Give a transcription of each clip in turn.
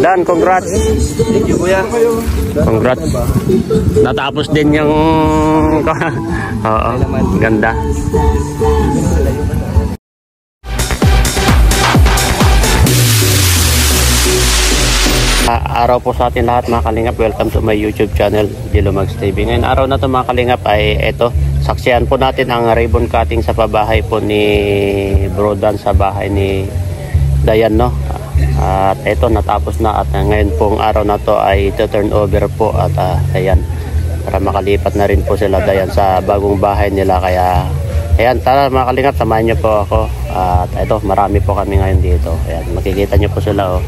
Dan, congrats. Thank you, kuya. Congrats. Natapos din yung oo, ganda. Araw po sa atin lahat mga kalingap. Welcome to my YouTube channel, Jilomags TV. Ngayon araw na to mga kalingap ay eto, saksihan po natin ang ribbon cutting sa pabahay po ni Bro Dan sa bahay ni Dayan, no? At eto, natapos na at ngayon pong araw na to ay turn over po at ayan, para makalipat na rin po sila Dayan sa bagong bahay nila. Kaya ayan, tara mga kalingap, samahan nyo po ako. At eto, marami po kami ngayon dito. Ayan, makikita nyo po sila, oh.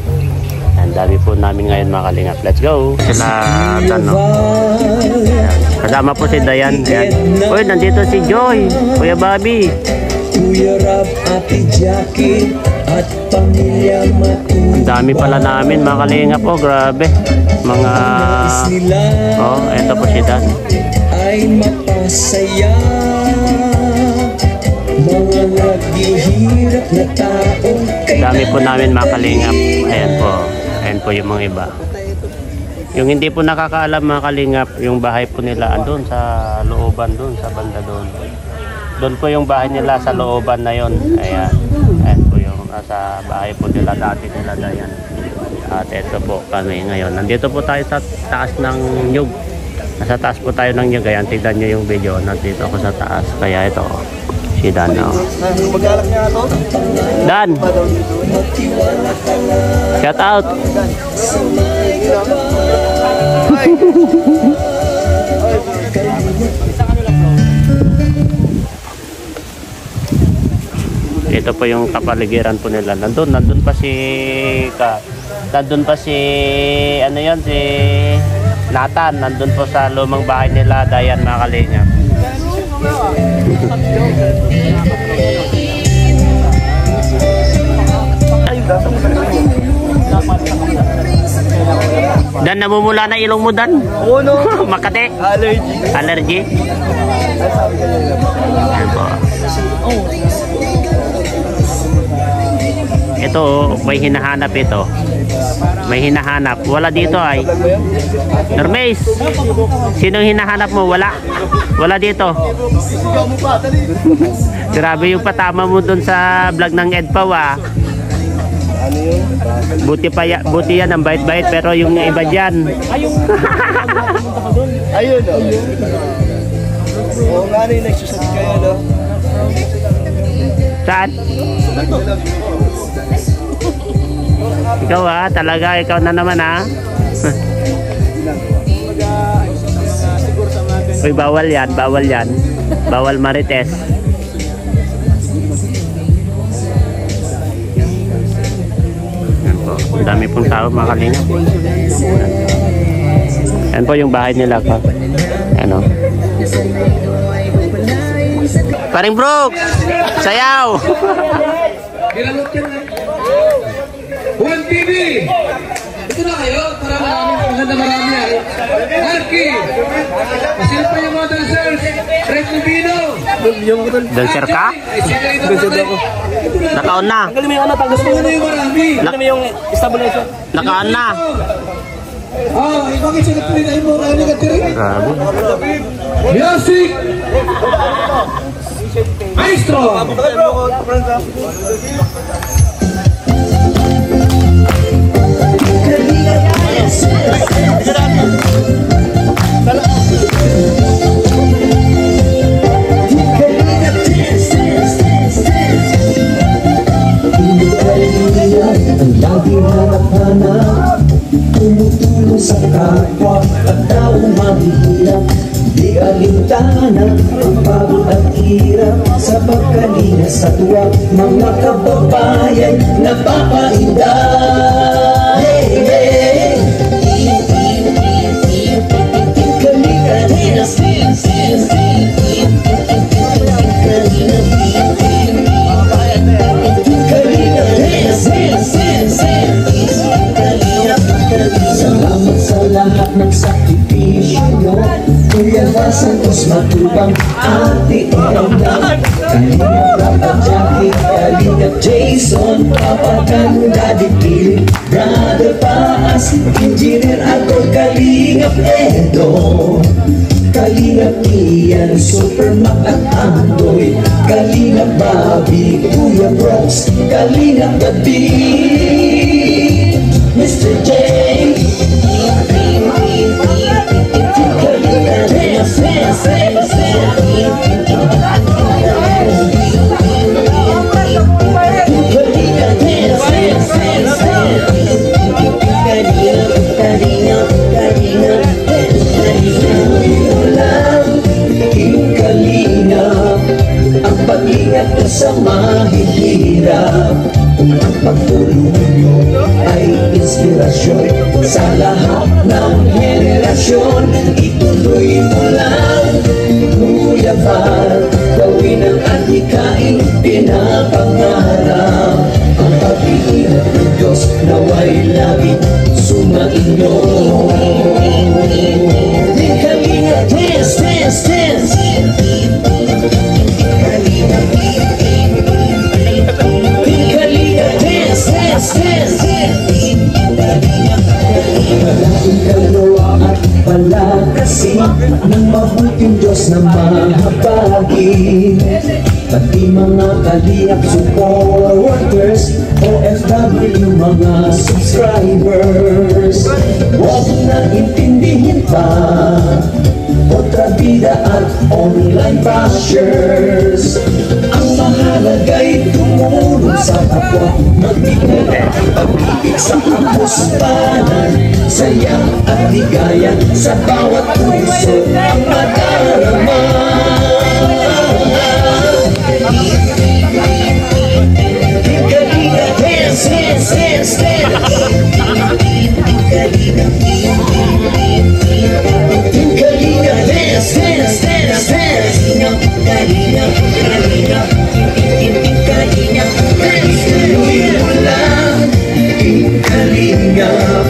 Ang dami po namin ngayon mga kalingap. Let's go! Sila Dan, no? Ayan. Kasama po si Dayan. Ayan. Uy, nandito si Joy, Kuya Bobby, Kuya Rab, Ate Jackie at pamilya Matuloy. ang dami pala namin mga kalingap. Oh, grabe. Mga oh, eto po si Dan. Ay mapasaya, mga naghihirap na tao. Dami po namin mga kalingap. Ayan po. Ayan po yung mga iba. Yung hindi po nakakaalam mga kalingap, yung bahay po nila andun sa looban, dun sa banda doon. Doon po yung bahay nila sa looban na yon. Ayan. Ayan po yung nasa bahay po nila dati nila Dayan. At eto po kami ngayon. Nandito po tayo sa taas ng nyug. Nasa taas po tayo ng nyug. Ayan, tignan nyo yung video. Nandito ako sa taas. Kaya ito, si Dan. Oh. Dan! Shout out! Ito po yung kapaligiran po nila. Nandun pa si ano yan, si Nathan. Nandun po sa lumang bahay nila Dayan mga kalingap. Dan, namumula na ilong mo, Dan? Oo, no. Makate? Allergy. Allergy? Ayan po. Ito, may hinahanap ito. May hinahanap. Wala dito ay. Hermes, sinong hinahanap mo? Wala. Wala dito. Grabe yung patama mo dun sa vlog ng Edpaw, ah. Buti yan ang bait-bait, pero yung iba dyan. Ayun, no. Oo nga rin, nagsusalit kayo, no? Saan? Ikaw talaga, ikaw na naman Uy, bawal yan, bawal yan. Bawal marites. Yan po, ang dami pong tao mga kalingap. Yan po yung bahay nila pa. Ano? Paring Brooke! Sayaw! Juan TV! Ito na kayo, para marami ay Marky! Sino pa yung mga dancers? Red Rubino! Dancer ka? Dancer ako. Nakaon na. Tanggalin mo yung ano, tanggalin mo yung marami. Tanggalin mo yung stabilizer. Nakaon na. Bakit siya nagpilinahin mo kayo negatirin? Grabe. Music! Maestro! Ang lagi hanap-hanap, tumutulong sa kapwa at taong mahihirap. Di alintana ang pagod at hirap sa pagkalina sa tuwa. Mga kababayan napapahinda. Hey, hey, kalina, sin, sin, sin, kalina, sin, sin, sin, Salamat sa lahat ng sakripisyo nyo. Kuya Santos Matubang, Ate Elda, Kalingap Papa Jackie, Kalingap Jason, Papa Dan, Daddy Billy, Brother Paas, Engineer ako, Kalingap Edo, Kalingap Ian, Supermac at Andoy, Kalingap Bobby, Kuya Brox, Kalingap Gabi, Mr. J, ang pag-ingat ko sa mahihirap. Ang pagtulong nyo ay inspirasyon sa lahat ng henerasyon. Ituloy mo lang, Kuya Val, gawin ang adhikaing pinapangarap. Ang pag-iingat ng Diyos naway laging sumainyo. Kalingap, dance, dance, dance. Kalingap, dance, dance, dance. Malaking kaluluwa at palakasin ng mabuting Diyos na mahabagin. Pati mga kalingap supporters, OFW mga subscribers, huwag na intindihin pa kontrabida at online bashers. Ang mahalaga'y tumulong sa kapwa, magbigay ang pag-ibig sa kapustanan, saya at ligaya sa bawat puso ang madarama. Kalingap, dance, dance, dance, dance. Kalingap, dance, dance, dance, dance. Kalingap, Kalingap, Kalingap, dance. Tuloy mo lang, Kalingap,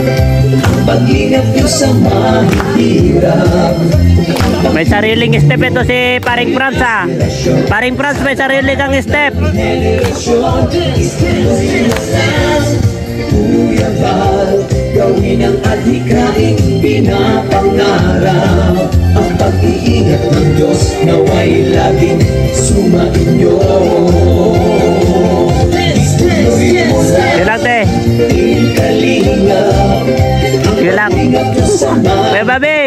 ang pag-ingat nyo sa mahihirap. May sariling step ito si Paring Franz ha. Paring Franz may sarili kang step. Kuya Val, gawin ang adhikaing pinapangarap. Ang pag-iingat ng Diyos naway laging sumainyo. Ilang te? Kalingap, Ilang? May babi!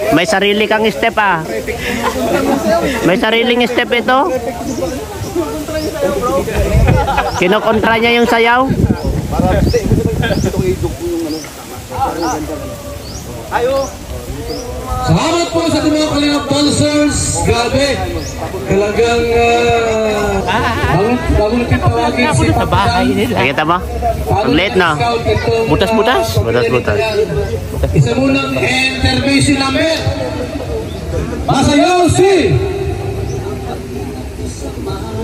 May sarili kang step ah. May sariling step ito. Kinokontra niya yung sayaw. Salamat po sa ating mga kalingap dancers. Grabe. Talagang bago natin tawagin si Sa bahay nila. Nakita mo? Ang late na. Butas-butas. Butas-butas. Isa munang intervention number. Masayaw si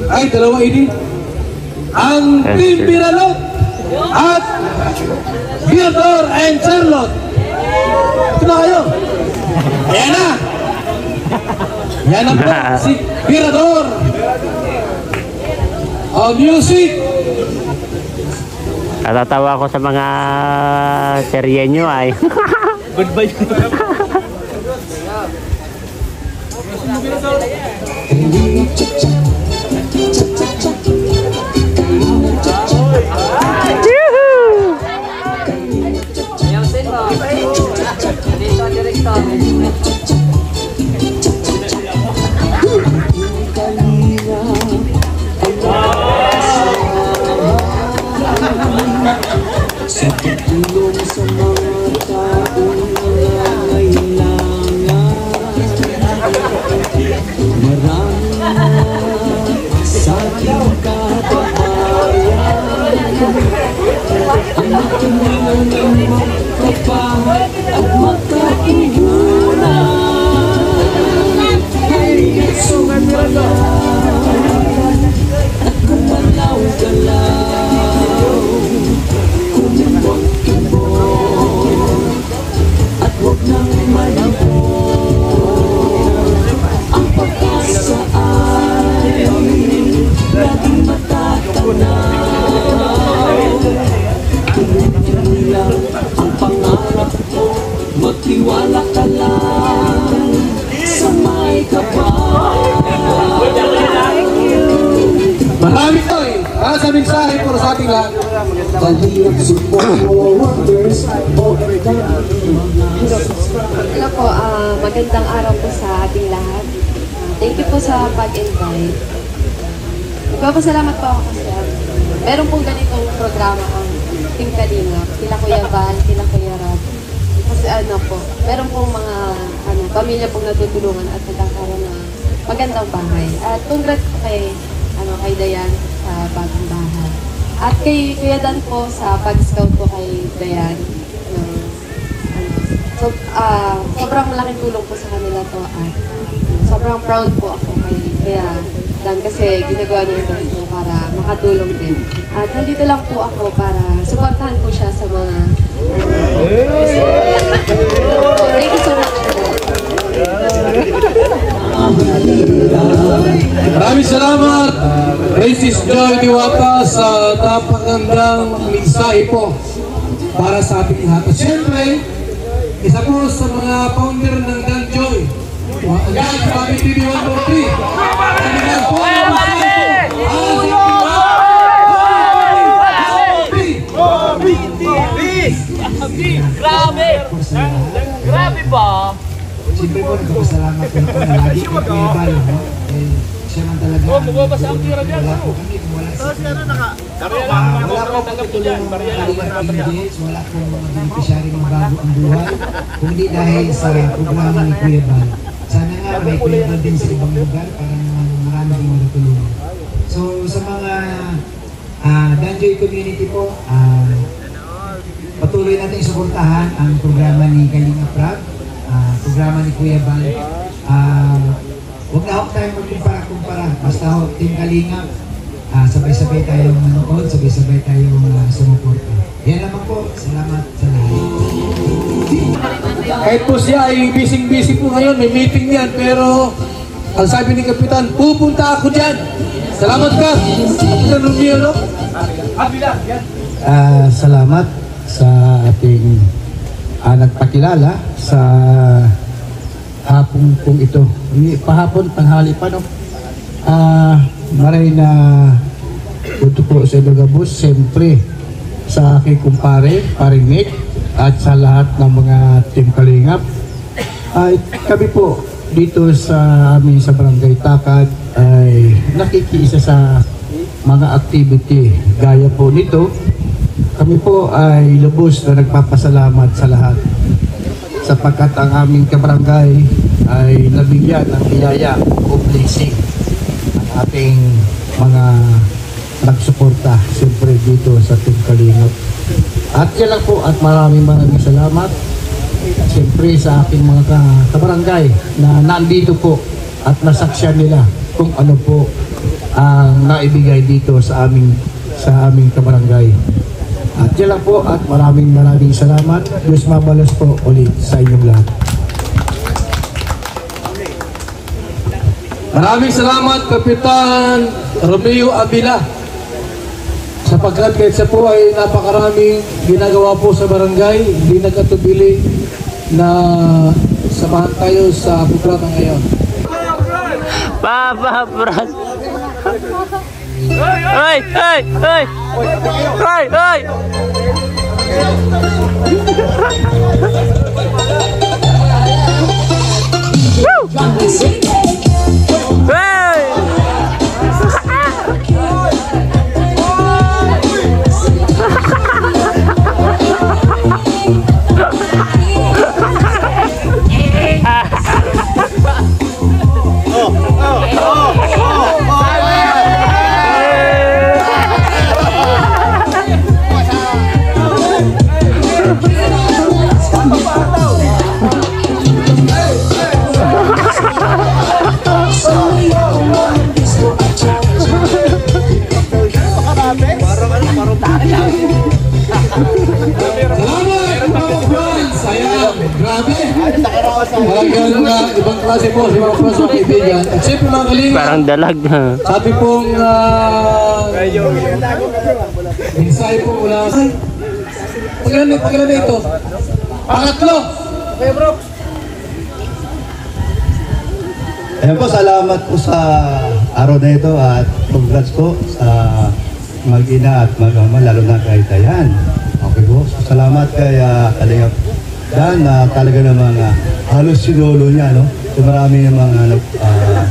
ay dalawa ini ang Team Piralot at Gildor and Charlotte. Ito na kayo. Ayan na. Yan na po si Pirador. Music. Natatawa ko sa mga serye nyo ay. Goodbye. sa pagtulong sa mga taong nangangailangan. Marami sa ating kababayan ang natulungan ng magkapahit at magkapuhunan. Hali't sumala at kumalaw ka lang. para sa ating lahat. Hello po, magandang araw po sa ating lahat. Thank you po sa pag-invite. Nagpapasalamat po ako kasi meron pong ganitong programa ang Team Kalingap, kila Kuya Val, kila Kuya Rob. Kasi meron pong mga pamilya pong natutulungan at nagkakaroon ng magandang bahay. At congrats po kay Dayan sa bagong bahay. At kay Kuya Dan po sa pag-scout po kay Dayan. Sobrang malaking tulong po sa kanila to at sobrang proud po ako kay Kuya Dan kasi ginagawa niya ito para makatulong din. At nandito lang po ako para supportahan po siya sa mga thank you so much. Maraming salamat, Racist Joy Diwata, sa napakagandang mensahe po para sa ating lahat. At siyempre, isa po sa mga founder ng Dan Joy, ang Kami TV 143. Grabe ba? Siyempre po, nagpapasalamat po ako na lagi kay Kuya Val, no? Siya man talaga. Wala po kami kung wala si Kuya. Wala po pagtulong ng Kalingap Indies, wala po mga beneficiary ng bago ang buhay, kundi dahil sa programa ni Kuya Val. Sana nga may Kuya Val din sa ibang lugar para naman marami din matutulungan. So sa mga Danjoy community po, patuloy natin suportahan ang programa ni Kalingap Rab, programa ni Kuya Val. Huwag na huwag tayong magkumpara-kumpara. Basta ho, Team Kalingap, sabay-sabay tayong manood, sabay-sabay tayong sumuporta. Yan naman po. Salamat sa lahat. Kahit po siya ay busy-busy po ngayon, may meeting yan, pero ang sabi ni Kapitan, pupunta ako dyan. Salamat ka. Kapitan Romeo, no? Salamat sa ating nagpakilala sa hapon pong ito. Pahapon, tanghali pa, no? Maray na punto po sa Ilogabos, siyempre sa aking kumpare, paring Nick, at sa lahat ng mga Team Kalingap. Kami po dito sa amin sa Barangay Takad ay nakikiisa sa mga activity gaya po nito. Kami po ay lubos na nagpapasalamat sa lahat sapagkat ang aming kabarangay ay nabigyan ng biyaya o blessing ang ating mga nagsuporta siyempre dito sa Team Kalingap. At yan lang po at maraming salamat siyempre sa aking mga kabarangay na nandito po at nasaksyan nila kung ano po ang naibigay dito sa aming kabarangay. At yan lang po at maraming salamat. Diyos mabalos po ulit sa inyong lahat. Maraming salamat, Kapitan Romeo Avila. Sapagkat kahit siya po ay napakaraming ginagawa po sa barangay, hindi nagkatubili na samahan tayo sa programa ngayon. Papa, Bras. Hey, hey, hey. Hey, hey. Ibang klase po, ibang klase ng kaibigan. At siyempre mga Kalingap, Parang dalag na. sabi pong mensahe po mula pagkailan na ito? Pangatlo! Okay bro! Ayan po, salamat po sa araw na ito at congrats po sa mag-ina at mag-ama, lalo na kay Dayan. Okay po, so, salamat kay Kalingap Dan na talaga namang halos sinolo niya, no? So marami namang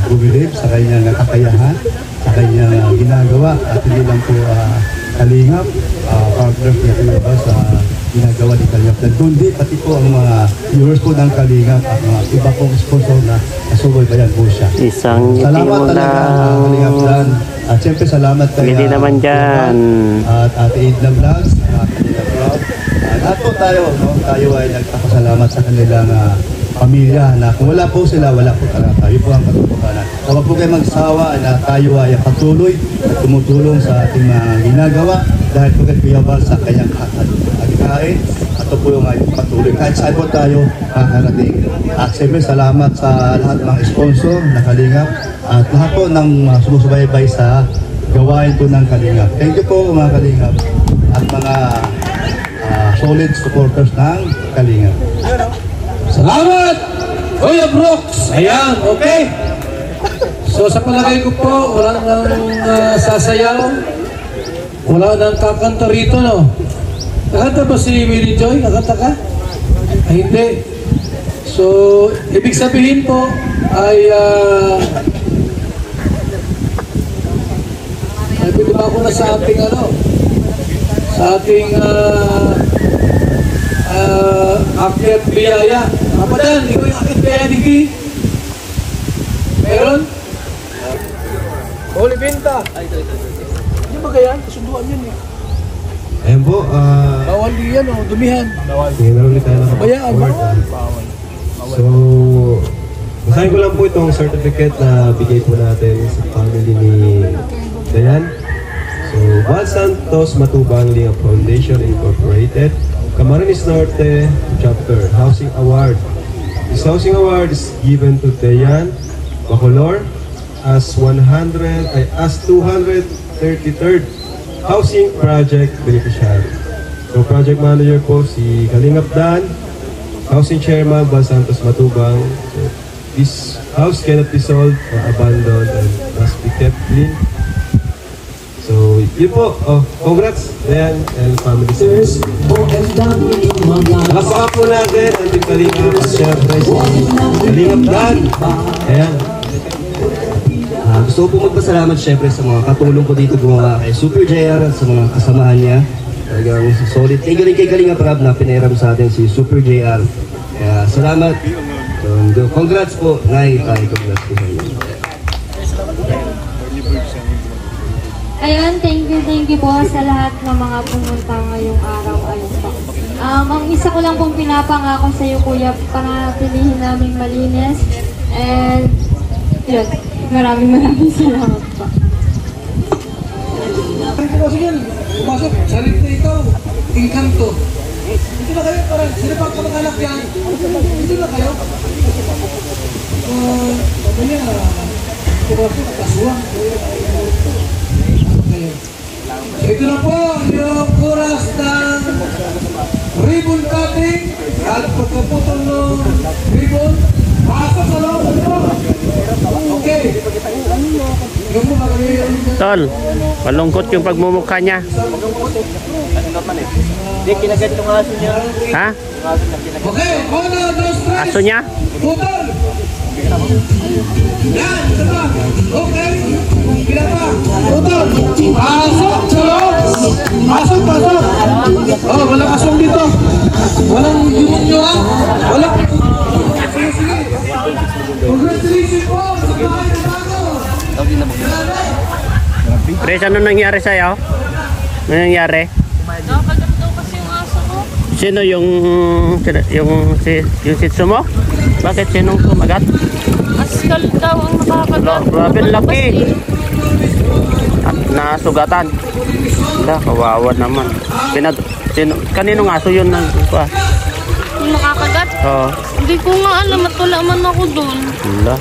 bubilib sa kanyang kakayahan, sa kanyang ginagawa, at hindi lang po Kalingap, partners niya po sa ginagawa ni Kalingap Dan, kundi pati po ang mga viewers po ng Kalingap at mga iba pong sponsor na nasubaybayan po siya. Isang Salamat talaga Kalingap Dan. At siyempre salamat kay hindi naman dyan. At Ate Edna Vlogs, Kalingap Vlog. Lahat po tayo, no? Tayo ay nagpapasalamat sa kanilang pamilya na kung wala po sila, wala po talaga tayo po ang katotohanan. Kapag po kayo magsawa na tayo ay patuloy at tumutulong sa ating mga ginagawa dahil po kay Kuya Val sa kanyang agikain. Ito po yung patuloy. Kahit saan po tayo kakarating. At siyempre salamat sa lahat ng mga sponsor na Kalingap at lahat po ng sumusubaybay sa gawain po ng Kalingap. Thank you po mga Kalingap at mga solid supporters ng Kalingap. Salamat! Kuya Brooks! Ayan, okay. So sa palagay ko po, wala nang sasayaw. Wala nang kakanta rito, no? Nakanta ba si Willie Joy? Nakanta ka? Ay, hindi. So, ibig sabihin po ay pwede ba ako na sa ating sa ating akyat biyaya. Apa dan? Ikaw yung akyat biyaya, Diki? Meron? Holy Binta. Hindi ba kaya? Kasunduan yan eh. Ayan po, Bawal yan o, dumihan. meron ulit tayo na Bayaan, bawal. So, basahin ko lang po itong certificate na bigay po natin sa family ni Dayan. So, Val Santos Matubang Linga Foundation Incorporated, Camarines Norte Chapter Housing Award. This housing award is given to Dayan Bacolor as 233rd Housing Project Beneficiary. So, Project Manager po si Kalingap Dan, Housing Chairman Val Santos Matubang. So, this house cannot be sold or abandoned and must be kept clean. So, yun po. Oh, congrats, Dayan and family service. Nakasaka po natin ang Team Kalingap at syempre si Kalingap Dan. Ayan. Gusto ko po magpasalamat syempre sa mga katulong ko dito gumawa kay Super JR at sa mga kasamahan niya. Talagang solid. Thank you rin kay Kalingap Rab na pinairam sa atin si Super JR. Kaya salamat. So, congrats po. Congrats po sa inyo. Ayun, thank you po sa lahat ng mga pumunta ngayong araw. Ayun po. Ang isa ko lang pong pinapangako sa iyo, Kuya, panatilihin namin malinis. And, yun, maraming salamat po. Pumasok, salit na ikaw, Encanto. Dito na kayo, parang sinapak ka ng anak yan. Dito na kayo. Mamaya, pumasok, kasuwang. Ito na po yung oras ng ribbon cutting at pagkaputol ng ribbon. Pasok sa loob ito. Okay. Tol, malungkot yung pagmumukha niya. Hindi, kinagat yung aso niya. Ha? Okay, una, dos, tres. Aso niya? Putol. Yan, sama. Okay. Pinapa. Putol. Pasok sa loob. Pasok. Oh, walang asong dito. Walang yun ha. Walang. Sige. Congratulations po sa bahay ng bago. Pres, ano nangyari sa'yo? Ano nangyari? Nakagat daw kasi yung aso ko. Sino yung shih tzu mo? Bakit sinong kumagat? Askal daw ang nakakagat. Grabe laki. At nasugatan. Kawawa naman. Kaninong aso yun? Yung nakakagat? Oo. Hindi ko nga alam at wala man ako doon. Wala.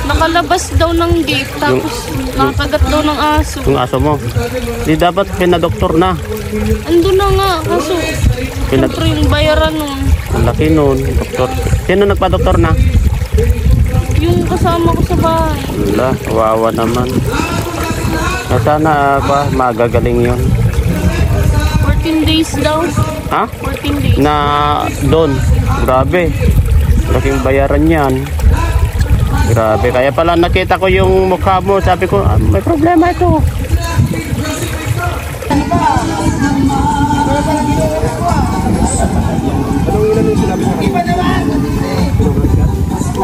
Nakalabas daw ng gate tapos nakakagat daw ng aso. Yung aso mo? Di dapat pinadoktor na. Ando na nga kaso siyempre yung bayaran nun. Ang laki nun, doktor. Sino nagpa-doktor na? Yung kasama ko sa bahay. Wala, kawawa naman. Sana magagaling yun. 14 days daw. Ha? 14 days. Na doon. Grabe. Laking bayaran yan. Grabe. Kaya pala nakita ko yung mukha mo. Sabi ko, may problema ito.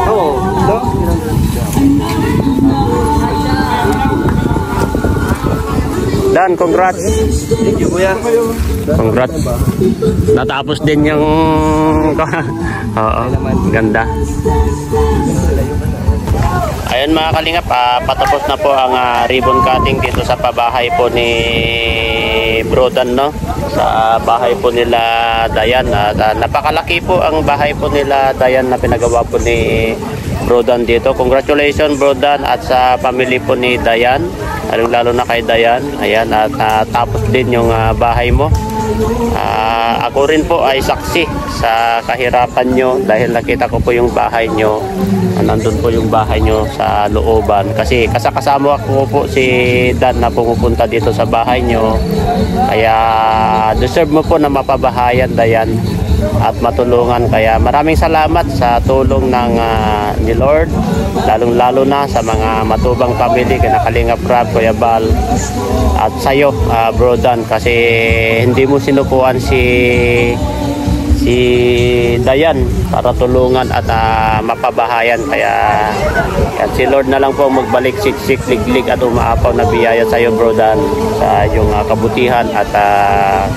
Oo. Dan, congrats. Thank you, kuya. Congrats. Natapos din yung oo, ganda. Ayun mga kalingap, patapos na po ang ribbon cutting dito sa pabahay po ni Brodan, no? Sa bahay po nila Dayan. Napakalaki po ang bahay po nila Dayan na pinagawa po ni Brodan dito. Congratulations Brodan at sa family po ni Dayan. Lalo na kay Dayan. Ayan, at tapos din yung bahay mo. Ako rin po ay saksi sa kahirapan nyo dahil nakita ko po yung bahay nyo. Nandun po yung bahay nyo sa looban. Kasi kasama ko po si Dan na pumupunta dito sa bahay nyo. Kaya deserve mo po na mapabahayan, Dayan, at matulungan. Kaya maraming salamat sa tulong ng ni Lord, lalong-lalo na sa mga matubang family, kina Kalingap Rab, Kuya Bal, at sa'yo, Brodan, kasi hindi mo sinukuan si Dayan para tulungan at mapabahayan. Kaya yan, si Lord na lang po magbalik siksik, liglig at umaapaw na biyaya sa iyo, Brodan, sa iyong kabutihan at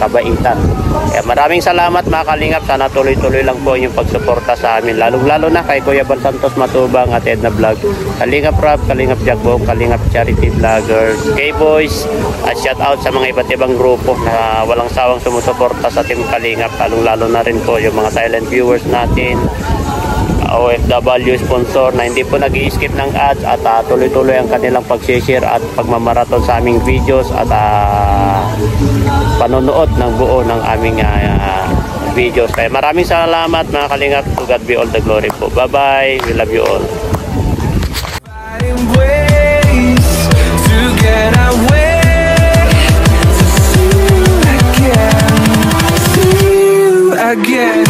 kabaitan. Kaya maraming salamat mga Kalingap. Sana tuloy-tuloy lang po yung pagsuporta sa amin, lalong-lalo na kay Kuya Bal Santos Matubang at Edna Vlog, Kalingap Rab, Kalingap Jackbo, Kalingap Charity Vloggers, K-Boys, at shout out sa mga iba't ibang grupo na walang sawang sumusuporta sa Team Kalingap, lalong-lalo na rin po yung mga silent viewers natin, OFW sponsor na hindi po nag-i-skip ng ads at tuloy-tuloy ang kanilang pag-share at pagmamarathon sa aming videos at panonood ng buo ng aming videos. Kaya maraming salamat mga Kalingap. To God be all the glory po. Bye-bye. We love you all. Again.